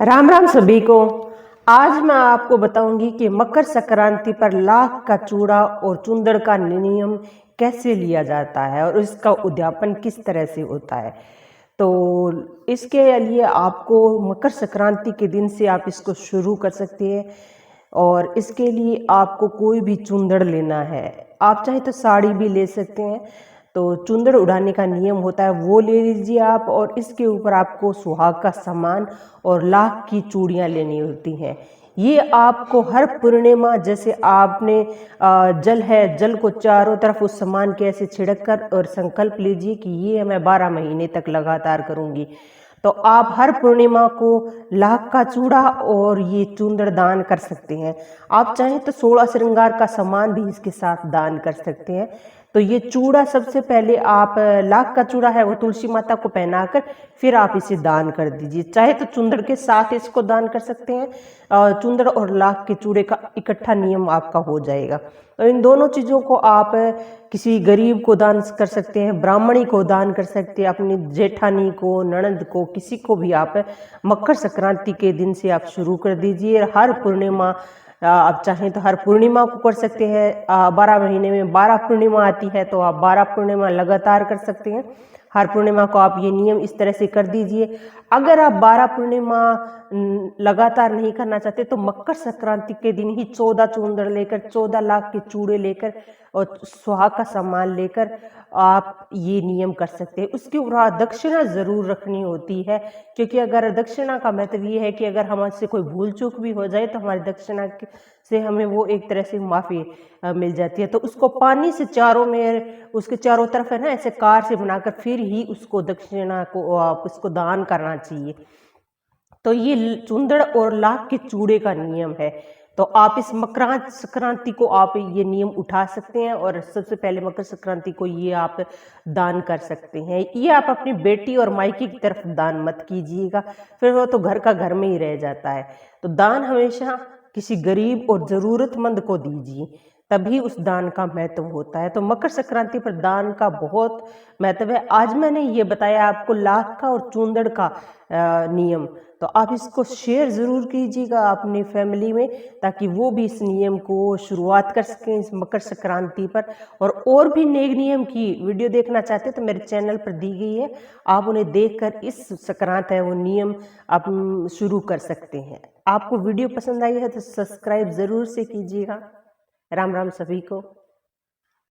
राम राम सभी को। आज मैं आपको बताऊंगी कि मकर संक्रांति पर लाख का चूड़ा और चुंदड़ का नियम कैसे लिया जाता है और इसका उद्यापन किस तरह से होता है। तो इसके लिए आपको मकर संक्रांति के दिन से आप इसको शुरू कर सकते हैं और इसके लिए आपको कोई भी चुंदड़ लेना है। आप चाहे तो साड़ी भी ले सकते हैं। तो चुंदड़ उड़ाने का नियम होता है वो ले लीजिए आप, और इसके ऊपर आपको सुहाग का सामान और लाख की चूड़ियाँ लेनी होती हैं। ये आपको हर पूर्णिमा, जैसे आपने जल है, जल को चारों तरफ उस सामान के ऐसे छिड़क कर और संकल्प लीजिए कि ये मैं 12 महीने तक लगातार करूँगी। तो आप हर पूर्णिमा को लाख का चूड़ा और ये चुंदड़ दान कर सकते हैं। आप चाहें तो 16 श्रृंगार का सामान भी इसके साथ दान कर सकते हैं। तो ये चूड़ा सबसे पहले आप लाख का चूड़ा है वो तुलसी माता को पहनाकर फिर आप इसे दान कर दीजिए। चाहे तो चुंदड़ के साथ इसको दान कर सकते हैं, चुंदड़ और लाख के चूड़े का इकट्ठा नियम आपका हो जाएगा। तो इन दोनों चीज़ों को आप किसी गरीब को दान कर सकते हैं, ब्राह्मणी को दान कर सकते हैं, अपनी जेठानी को, ननद को, किसी को भी आप मकर संक्रांति के दिन से आप शुरू कर दीजिए। हर पूर्णिमा आप चाहें तो हर पूर्णिमा को कर सकते हैं। 12 महीने में 12 पूर्णिमा आती है तो आप 12 पूर्णिमा लगातार कर सकते हैं। हर पूर्णिमा को आप ये नियम इस तरह से कर दीजिए। अगर आप 12 पूर्णिमा लगातार नहीं करना चाहते तो मकर संक्रांति के दिन ही 14 चुंदड़ लेकर, 14 लाख के चूड़े लेकर और सुहाग का सामान लेकर आप ये नियम कर सकते हैं। उसके ऊपर दक्षिणा जरूर रखनी होती है, क्योंकि अगर दक्षिणा का महत्व ये है कि अगर हमसे कोई भूल चूक भी हो जाए तो हमारी दक्षिणा से हमें वो एक तरह से माफ़ी मिल जाती है। तो उसको पानी से चारों में, उसके चारों तरफ है ना, ऐसे कार से बनाकर फिर ही उसको दक्षिणा को आप उसको दान करना चाहिए। तो ये चुंदड़ और लाख के चूड़े का नियम है। तो आप इस मकर संक्रांति को आप ये नियम उठा सकते हैं और सबसे पहले मकर संक्रांति को ये आप दान कर सकते हैं। ये आप अपनी बेटी और मायके की तरफ दान मत कीजिएगा, फिर वो तो घर का घर में ही रह जाता है। तो दान हमेशा किसी गरीब और ज़रूरतमंद को दीजिए, तभी उस दान का महत्व होता है। तो मकर संक्रांति पर दान का बहुत महत्व है। आज मैंने ये बताया आपको लाख का और चुंदड़ का नियम। तो आप इसको शेयर ज़रूर कीजिएगा अपनी फैमिली में, ताकि वो भी इस नियम को शुरुआत कर सकें इस मकर संक्रांति पर। और भी नए नियम की वीडियो देखना चाहते हैं तो मेरे चैनल पर दी गई है, आप उन्हें देखकर इस संक्रांत है वो नियम आप शुरू कर सकते हैं। आपको वीडियो पसंद आई है तो सब्सक्राइब ज़रूर से कीजिएगा। राम राम सभी को।